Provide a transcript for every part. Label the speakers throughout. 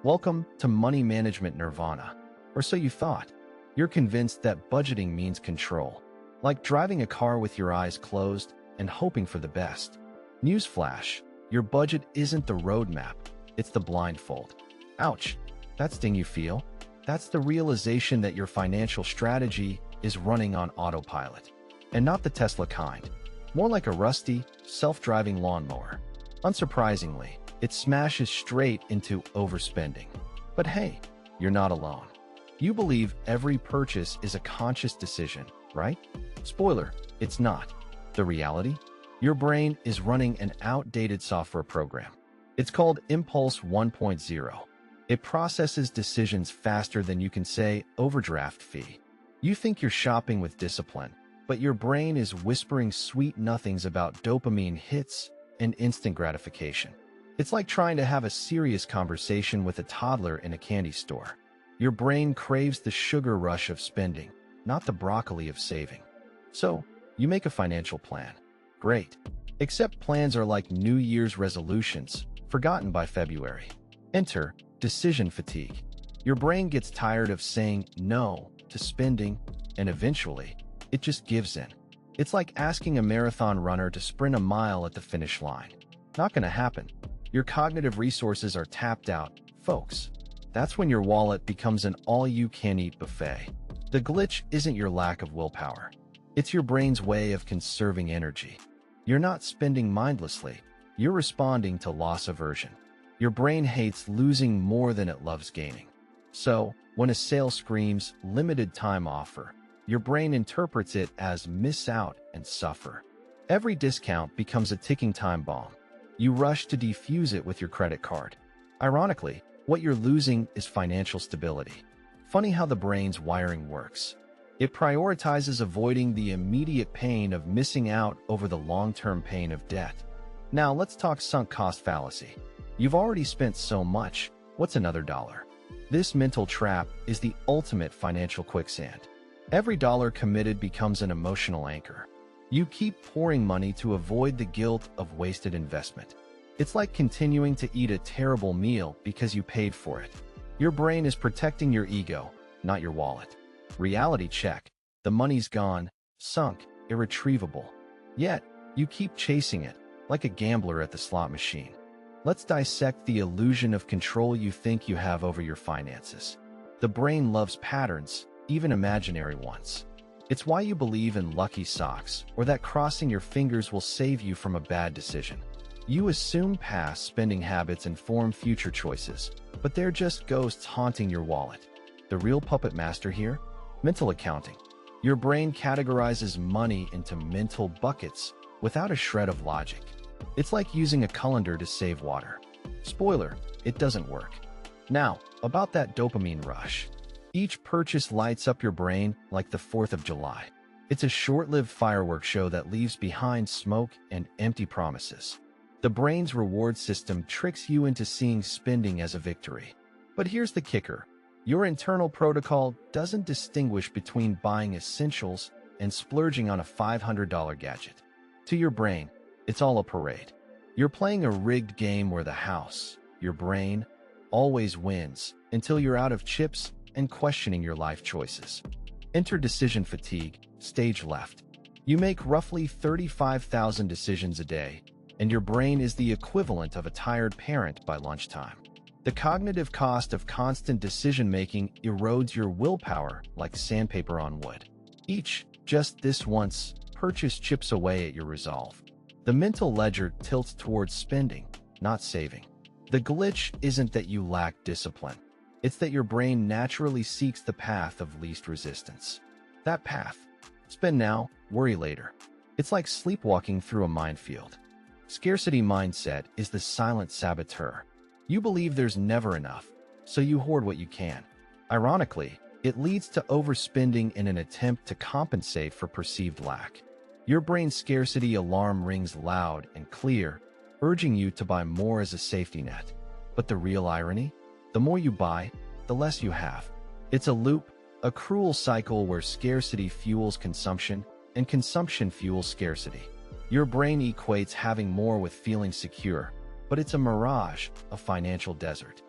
Speaker 1: Welcome to Money Management Nirvana. Or so you thought. You're convinced that budgeting means control, like driving a car with your eyes closed and hoping for the best. Newsflash, your budget isn't the roadmap, it's the blindfold. Ouch, that sting you feel? That's the realization that your financial strategy is running on autopilot. And not the Tesla kind, more like a rusty, self-driving lawnmower. Unsurprisingly, it smashes straight into overspending. But hey, you're not alone. You believe every purchase is a conscious decision, right? Spoiler, it's not. The reality? Your brain is running an outdated software program. It's called Impulse 1.0. It processes decisions faster than you can say overdraft fee. You think you're shopping with discipline, but your brain is whispering sweet nothings about dopamine hits and instant gratification. It's like trying to have a serious conversation with a toddler in a candy store. Your brain craves the sugar rush of spending, not the broccoli of saving. So, you make a financial plan. Great. Except plans are like New Year's resolutions, forgotten by February. Enter decision fatigue. Your brain gets tired of saying no to spending, and eventually, it just gives in. It's like asking a marathon runner to sprint a mile at the finish line. Not gonna happen. Your cognitive resources are tapped out, folks. That's when your wallet becomes an all-you-can-eat buffet. The glitch isn't your lack of willpower. It's your brain's way of conserving energy. You're not spending mindlessly. You're responding to loss aversion. Your brain hates losing more than it loves gaining. So, when a sale screams limited time offer, your brain interprets it as miss out and suffer. Every discount becomes a ticking time bomb. You rush to defuse it with your credit card. Ironically, what you're losing is financial stability. Funny how the brain's wiring works. It prioritizes avoiding the immediate pain of missing out over the long-term pain of debt. Now let's talk sunk cost fallacy. You've already spent so much, what's another dollar? This mental trap is the ultimate financial quicksand. Every dollar committed becomes an emotional anchor. You keep pouring money to avoid the guilt of wasted investment. It's like continuing to eat a terrible meal because you paid for it. Your brain is protecting your ego, not your wallet. Reality check. The money's gone, sunk, irretrievable. Yet, you keep chasing it, like a gambler at the slot machine. Let's dissect the illusion of control you think you have over your finances. The brain loves patterns, even imaginary ones. It's why you believe in lucky socks, or that crossing your fingers will save you from a bad decision. You assume past spending habits inform future choices, but they're just ghosts haunting your wallet. The real puppet master here? Mental accounting. Your brain categorizes money into mental buckets without a shred of logic. It's like using a colander to save water. Spoiler, it doesn't work. Now, about that dopamine rush. Each purchase lights up your brain like the 4th of July. It's a short-lived fireworks show that leaves behind smoke and empty promises. The brain's reward system tricks you into seeing spending as a victory. But here's the kicker. Your internal protocol doesn't distinguish between buying essentials and splurging on a $500 gadget. To your brain, it's all a parade. You're playing a rigged game where the house, your brain, always wins until you're out of chips and questioning your life choices. Enter decision fatigue, stage left. You make roughly 35,000 decisions a day, and your brain is the equivalent of a tired parent by lunchtime. The cognitive cost of constant decision-making erodes your willpower like sandpaper on wood. Each, just this once, purchase chips away at your resolve. The mental ledger tilts towards spending, not saving. The glitch isn't that you lack discipline. It's that your brain naturally seeks the path of least resistance. That path. Spend now, worry later. It's like sleepwalking through a minefield. Scarcity mindset is the silent saboteur. You believe there's never enough, so you hoard what you can. Ironically, it leads to overspending in an attempt to compensate for perceived lack. Your brain's scarcity alarm rings loud and clear, urging you to buy more as a safety net. But the real irony? The more you buy, the less you have. It's a loop, a cruel cycle where scarcity fuels consumption and consumption fuels scarcity. Your brain equates having more with feeling secure, but it's a mirage, a financial desert.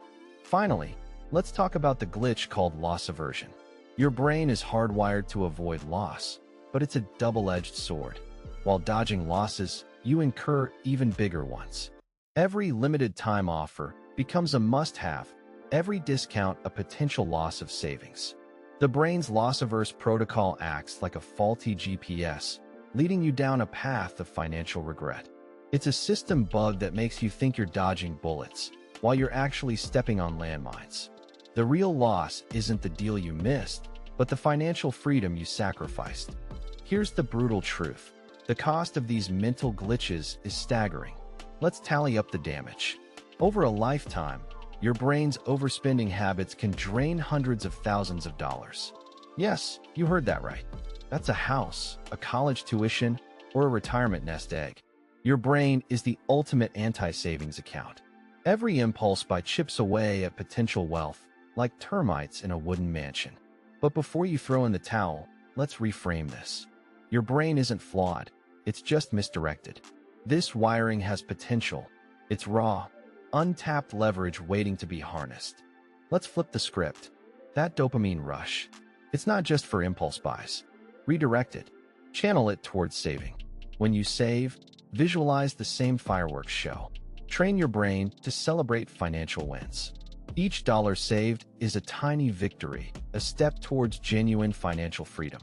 Speaker 1: Finally, let's talk about the glitch called loss aversion. Your brain is hardwired to avoid loss, but it's a double-edged sword. While dodging losses, you incur even bigger ones. Every limited time offer becomes a must-have, every discount a potential loss of savings. The brain's loss-averse protocol acts like a faulty GPS, leading you down a path of financial regret. It's a system bug that makes you think you're dodging bullets, while you're actually stepping on landmines. The real loss isn't the deal you missed, but the financial freedom you sacrificed. Here's the brutal truth. The cost of these mental glitches is staggering. Let's tally up the damage. Over a lifetime, your brain's overspending habits can drain hundreds of thousands of dollars. Yes, you heard that right. That's a house, a college tuition, or a retirement nest egg. Your brain is the ultimate anti-savings account. Every impulse buy chips away at potential wealth, like termites in a wooden mansion. But before you throw in the towel, let's reframe this. Your brain isn't flawed, it's just misdirected. This wiring has potential. It's raw, untapped leverage waiting to be harnessed. Let's flip the script. That dopamine rush, it's not just for impulse buys. Redirect it. Channel it towards saving. When you save, visualize the same fireworks show. Train your brain to celebrate financial wins. Each dollar saved is a tiny victory, a step towards genuine financial freedom.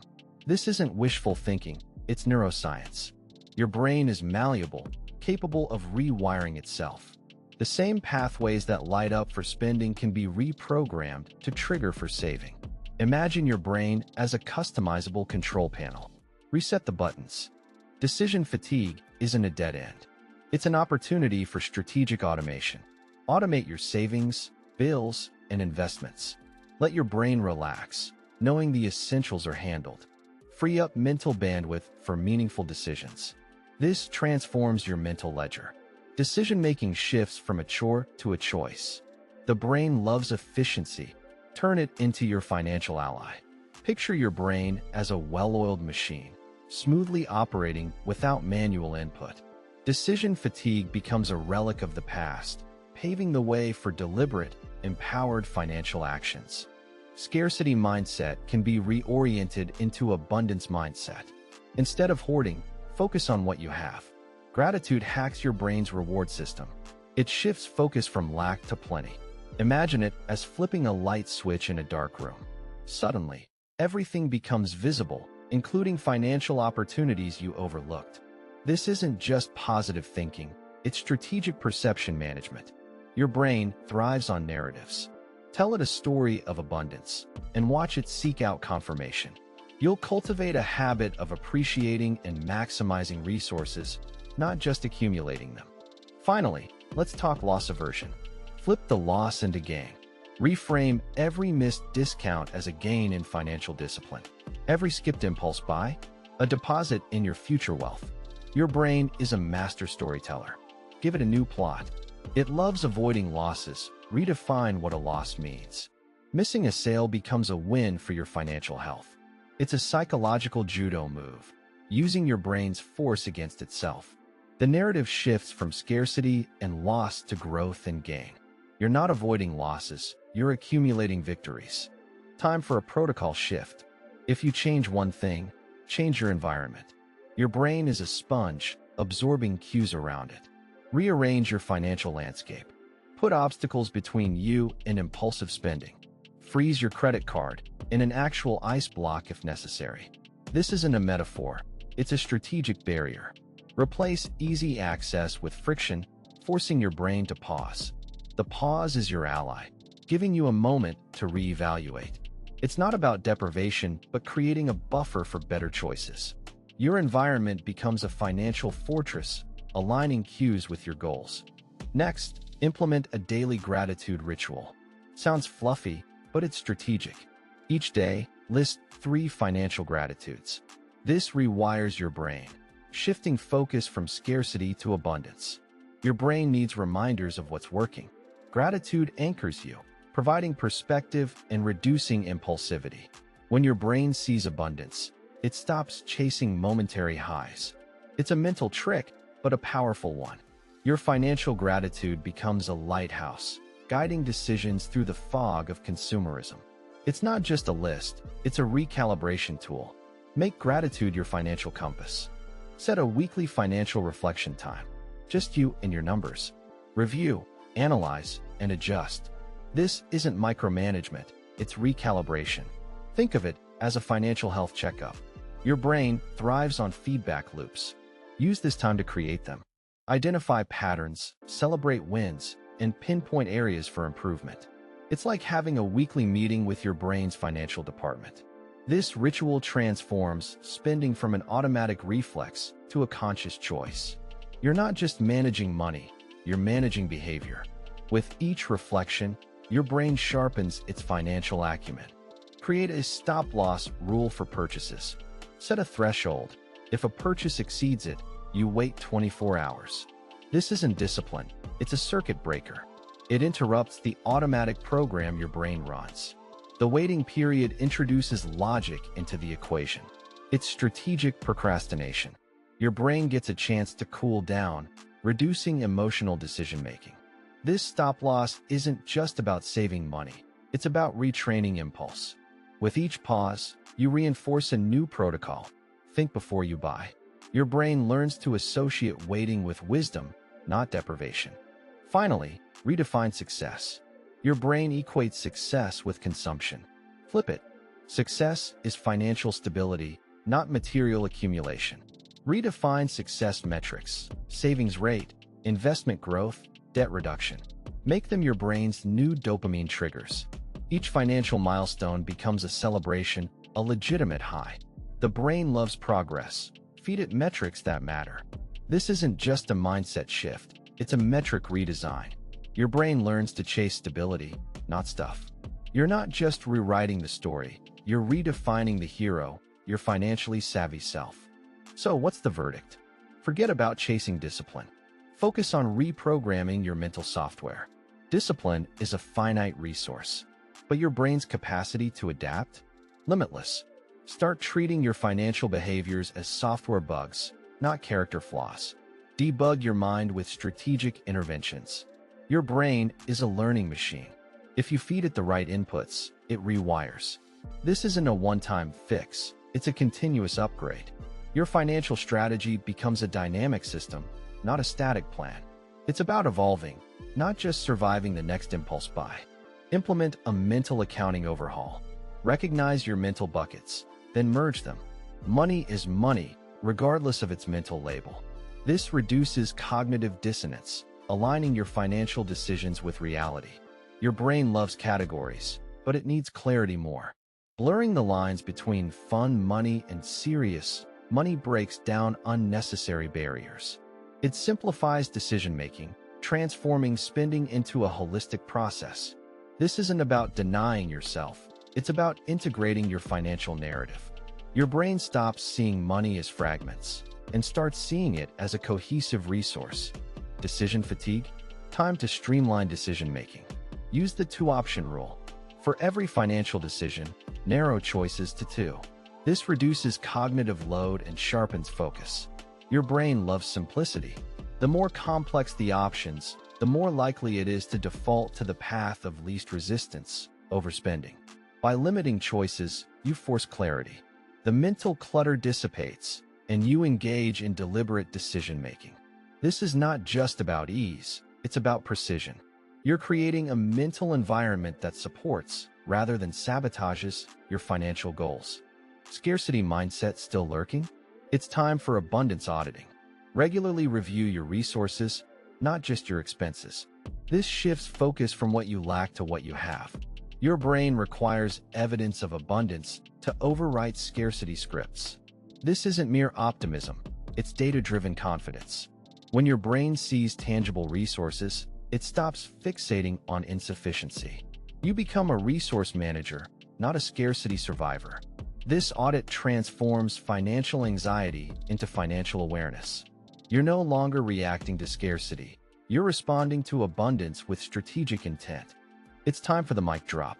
Speaker 1: This isn't wishful thinking, it's neuroscience. Your brain is malleable, capable of rewiring itself. The same pathways that light up for spending can be reprogrammed to trigger for saving. Imagine your brain as a customizable control panel. Reset the buttons. Decision fatigue isn't a dead end. It's an opportunity for strategic automation. Automate your savings, bills, and investments. Let your brain relax, knowing the essentials are handled. Free up mental bandwidth for meaningful decisions. This transforms your mental ledger. Decision-making shifts from a chore to a choice. The brain loves efficiency. Turn it into your financial ally. Picture your brain as a well-oiled machine, smoothly operating without manual input. Decision fatigue becomes a relic of the past, paving the way for deliberate, empowered financial actions. Scarcity mindset can be reoriented into abundance mindset. Instead of hoarding, focus on what you have. Gratitude hacks your brain's reward system. It shifts focus from lack to plenty. Imagine it as flipping a light switch in a dark room. Suddenly, everything becomes visible, including financial opportunities you overlooked. This isn't just positive thinking, it's strategic perception management. Your brain thrives on narratives. Tell it a story of abundance, and watch it seek out confirmation. You'll cultivate a habit of appreciating and maximizing resources, not just accumulating them. Finally, let's talk loss aversion. Flip the loss into gain. Reframe every missed discount as a gain in financial discipline. Every skipped impulse buy, a deposit in your future wealth. Your brain is a master storyteller. Give it a new plot. It loves avoiding losses. Redefine what a loss means. Missing a sale becomes a win for your financial health. It's a psychological judo move, using your brain's force against itself. The narrative shifts from scarcity and loss to growth and gain. You're not avoiding losses, you're accumulating victories. Time for a protocol shift. If you change one thing, change your environment. Your brain is a sponge, absorbing cues around it. Rearrange your financial landscape. Put obstacles between you and impulsive spending. Freeze your credit card in an actual ice block if necessary. This isn't a metaphor, it's a strategic barrier. Replace easy access with friction, forcing your brain to pause. The pause is your ally, giving you a moment to reevaluate. It's not about deprivation, but creating a buffer for better choices. Your environment becomes a financial fortress, aligning cues with your goals. Next, implement a daily gratitude ritual. Sounds fluffy, but it's strategic. Each day, list 3 financial gratitudes. This rewires your brain, shifting focus from scarcity to abundance. Your brain needs reminders of what's working. Gratitude anchors you, providing perspective and reducing impulsivity. When your brain sees abundance, it stops chasing momentary highs. It's a mental trick, but a powerful one. Your financial gratitude becomes a lighthouse, guiding decisions through the fog of consumerism. It's not just a list, it's a recalibration tool. Make gratitude your financial compass. Set a weekly financial reflection time. Just you and your numbers. Review, analyze, and adjust. This isn't micromanagement, it's recalibration. Think of it as a financial health checkup. Your brain thrives on feedback loops. Use this time to create them. Identify patterns, celebrate wins, and pinpoint areas for improvement. It's like having a weekly meeting with your brain's financial department. This ritual transforms spending from an automatic reflex to a conscious choice. You're not just managing money, you're managing behavior. With each reflection, your brain sharpens its financial acumen. Create a stop-loss rule for purchases. Set a threshold. If a purchase exceeds it, you wait 24 hours. This isn't discipline, it's a circuit breaker. It interrupts the automatic program your brain runs. The waiting period introduces logic into the equation. It's strategic procrastination. Your brain gets a chance to cool down, reducing emotional decision-making. This stop-loss isn't just about saving money. It's about retraining impulse. With each pause, you reinforce a new protocol. Think before you buy. Your brain learns to associate waiting with wisdom, not deprivation. Finally, redefine success. Your brain equates success with consumption. Flip it. Success is financial stability, not material accumulation. Redefine success metrics, savings rate, investment growth, debt reduction. Make them your brain's new dopamine triggers. Each financial milestone becomes a celebration, a legitimate high. The brain loves progress. Feed it metrics that matter. This isn't just a mindset shift, it's a metric redesign. Your brain learns to chase stability, not stuff. You're not just rewriting the story, you're redefining the hero, your financially savvy self. So what's the verdict? Forget about chasing discipline. Focus on reprogramming your mental software. Discipline is a finite resource, but your brain's capacity to adapt? Limitless. Start treating your financial behaviors as software bugs, not character flaws. Debug your mind with strategic interventions. Your brain is a learning machine. If you feed it the right inputs, it rewires. This isn't a one-time fix, it's a continuous upgrade. Your financial strategy becomes a dynamic system, not a static plan. It's about evolving, not just surviving the next impulse buy. Implement a mental accounting overhaul. Recognize your mental buckets, then merge them. Money is money, regardless of its mental label. This reduces cognitive dissonance, aligning your financial decisions with reality. Your brain loves categories, but it needs clarity more. Blurring the lines between fun money and serious money breaks down unnecessary barriers. It simplifies decision-making, transforming spending into a holistic process. This isn't about denying yourself. It's about integrating your financial narrative. Your brain stops seeing money as fragments and starts seeing it as a cohesive resource. Decision fatigue? Time to streamline decision-making. Use the two-option rule. For every financial decision, narrow choices to 2. This reduces cognitive load and sharpens focus. Your brain loves simplicity. The more complex the options, the more likely it is to default to the path of least resistance, overspending. By limiting choices, you force clarity. The mental clutter dissipates, and you engage in deliberate decision-making. This is not just about ease, it's about precision. You're creating a mental environment that supports, rather than sabotages, your financial goals. Scarcity mindset still lurking? It's time for abundance auditing. Regularly review your resources, not just your expenses. This shifts focus from what you lack to what you have. Your brain requires evidence of abundance to overwrite scarcity scripts. This isn't mere optimism, it's data-driven confidence. When your brain sees tangible resources, it stops fixating on insufficiency. You become a resource manager, not a scarcity survivor. This audit transforms financial anxiety into financial awareness. You're no longer reacting to scarcity. You're responding to abundance with strategic intent. It's time for the mic drop.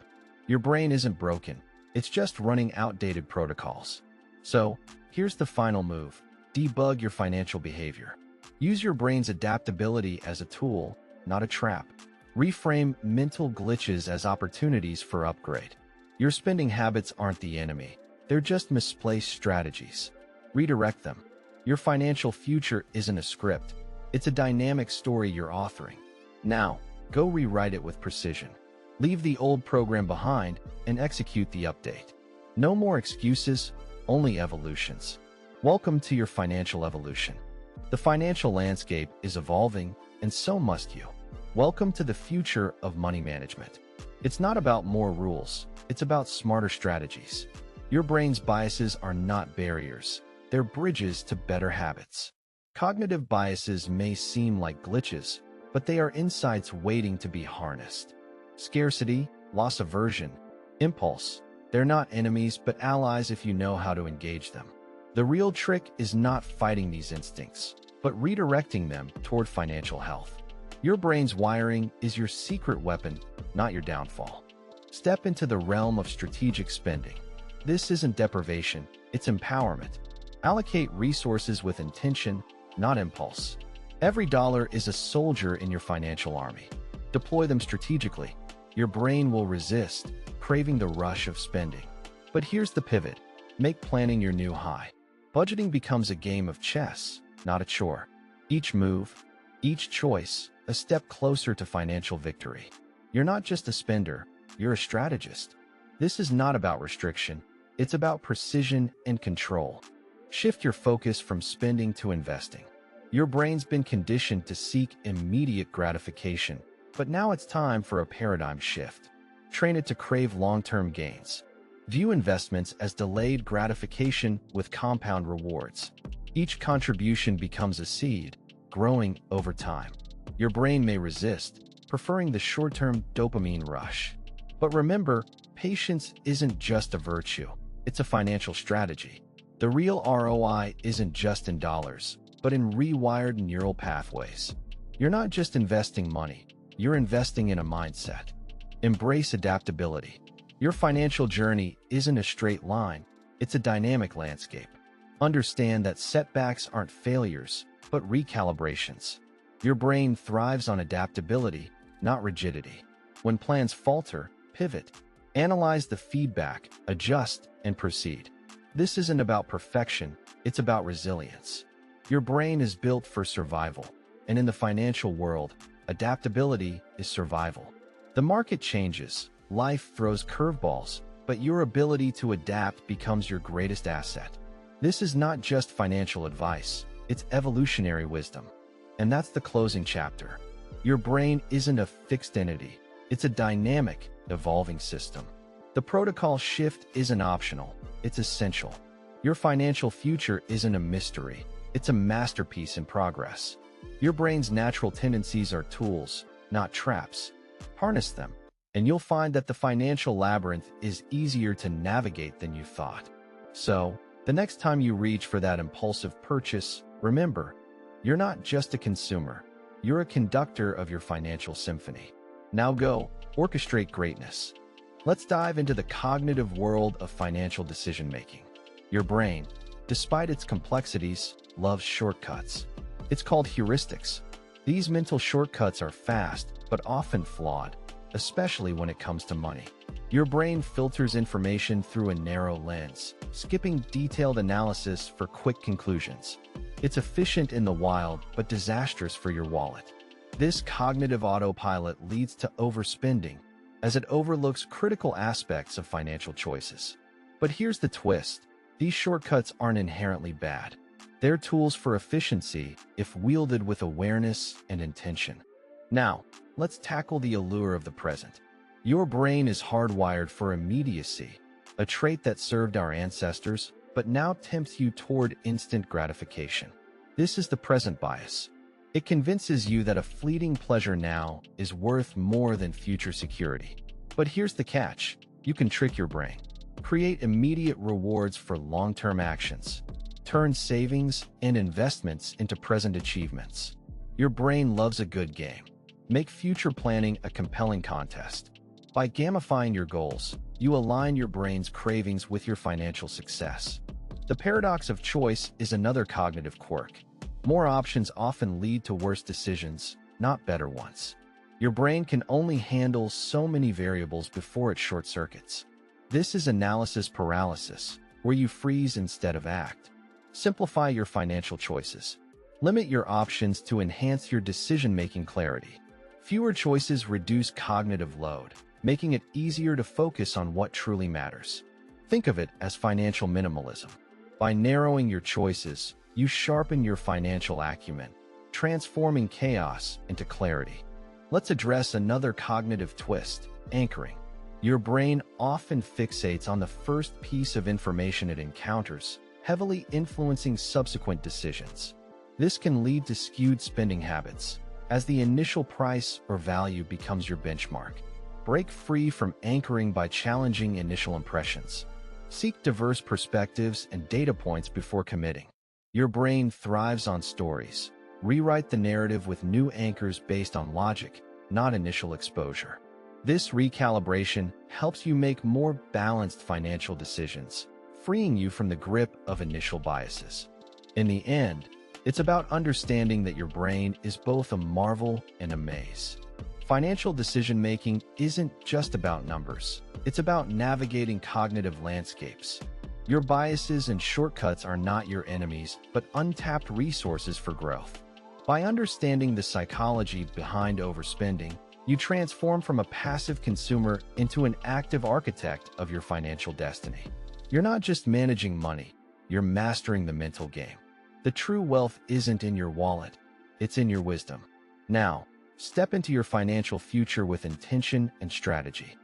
Speaker 1: Your brain isn't broken. It's just running outdated protocols. So, here's the final move. Debug your financial behavior. Use your brain's adaptability as a tool, not a trap. Reframe mental glitches as opportunities for upgrade. Your spending habits aren't the enemy. They're just misplaced strategies. Redirect them. Your financial future isn't a script. It's a dynamic story you're authoring. Now, go rewrite it with precision. Leave the old program behind and execute the update. No more excuses, only evolutions. Welcome to your financial evolution. The financial landscape is evolving, and so must you. Welcome to the future of money management. It's not about more rules, it's about smarter strategies. Your brain's biases are not barriers, they're bridges to better habits. Cognitive biases may seem like glitches, but they are insights waiting to be harnessed. Scarcity, loss aversion, impulse, they're not enemies but allies if you know how to engage them. The real trick is not fighting these instincts, but redirecting them toward financial health. Your brain's wiring is your secret weapon, not your downfall. Step into the realm of strategic spending. This isn't deprivation, it's empowerment. Allocate resources with intention, not impulse. Every dollar is a soldier in your financial army. Deploy them strategically. Your brain will resist, craving the rush of spending. But here's the pivot. Make planning your new high. Budgeting becomes a game of chess, not a chore. Each move, each choice, a step closer to financial victory. You're not just a spender, you're a strategist. This is not about restriction, it's about precision and control. Shift your focus from spending to investing. Your brain's been conditioned to seek immediate gratification, but now it's time for a paradigm shift. Train it to crave long-term gains. View investments as delayed gratification with compound rewards. Each contribution becomes a seed, growing over time. Your brain may resist, preferring the short-term dopamine rush. But remember, patience isn't just a virtue, it's a financial strategy. The real ROI isn't just in dollars, but in rewired neural pathways. You're not just investing money, you're investing in a mindset. Embrace adaptability. Your financial journey isn't a straight line, it's a dynamic landscape. Understand that setbacks aren't failures, but recalibrations. Your brain thrives on adaptability, not rigidity. When plans falter, pivot. Analyze the feedback, adjust, and proceed. This isn't about perfection, it's about resilience. Your brain is built for survival, and in the financial world, adaptability is survival. The market changes, life throws curveballs, but your ability to adapt becomes your greatest asset. This is not just financial advice, it's evolutionary wisdom. And that's the closing chapter. Your brain isn't a fixed entity, it's a dynamic, evolving system. The protocol shift isn't optional, it's essential. Your financial future isn't a mystery, it's a masterpiece in progress. Your brain's natural tendencies are tools, not traps. Harness them, and you'll find that the financial labyrinth is easier to navigate than you thought. So, the next time you reach for that impulsive purchase, remember, you're not just a consumer, you're a conductor of your financial symphony. Now go, orchestrate greatness. Let's dive into the cognitive world of financial decision-making. Your brain, despite its complexities, loves shortcuts. It's called heuristics. These mental shortcuts are fast, but often flawed, especially when it comes to money. Your brain filters information through a narrow lens, skipping detailed analysis for quick conclusions. It's efficient in the wild, but disastrous for your wallet. This cognitive autopilot leads to overspending, as it overlooks critical aspects of financial choices. But here's the twist. These shortcuts aren't inherently bad. They're tools for efficiency if wielded with awareness and intention. Now, let's tackle the allure of the present. Your brain is hardwired for immediacy, a trait that served our ancestors, but now tempts you toward instant gratification. This is the present bias. It convinces you that a fleeting pleasure now is worth more than future security. But here's the catch. You can trick your brain. Create immediate rewards for long-term actions. Turn savings and investments into present achievements. Your brain loves a good game. Make future planning a compelling contest. By gamifying your goals, you align your brain's cravings with your financial success. The paradox of choice is another cognitive quirk. More options often lead to worse decisions, not better ones. Your brain can only handle so many variables before it short circuits. This is analysis paralysis, where you freeze instead of act. Simplify your financial choices. Limit your options to enhance your decision-making clarity. Fewer choices reduce cognitive load, making it easier to focus on what truly matters. Think of it as financial minimalism. By narrowing your choices, you sharpen your financial acumen, transforming chaos into clarity. Let's address another cognitive twist: anchoring. Your brain often fixates on the first piece of information it encounters, heavily influencing subsequent decisions. This can lead to skewed spending habits, as the initial price or value becomes your benchmark. Break free from anchoring by challenging initial impressions. Seek diverse perspectives and data points before committing. Your brain thrives on stories. Rewrite the narrative with new anchors based on logic, not initial exposure. This recalibration helps you make more balanced financial decisions, freeing you from the grip of initial biases. In the end, it's about understanding that your brain is both a marvel and a maze. Financial decision-making isn't just about numbers. It's about navigating cognitive landscapes. Your biases and shortcuts are not your enemies, but untapped resources for growth. By understanding the psychology behind overspending, you transform from a passive consumer into an active architect of your financial destiny. You're not just managing money, you're mastering the mental game. The true wealth isn't in your wallet, it's in your wisdom. Now, step into your financial future with intention and strategy.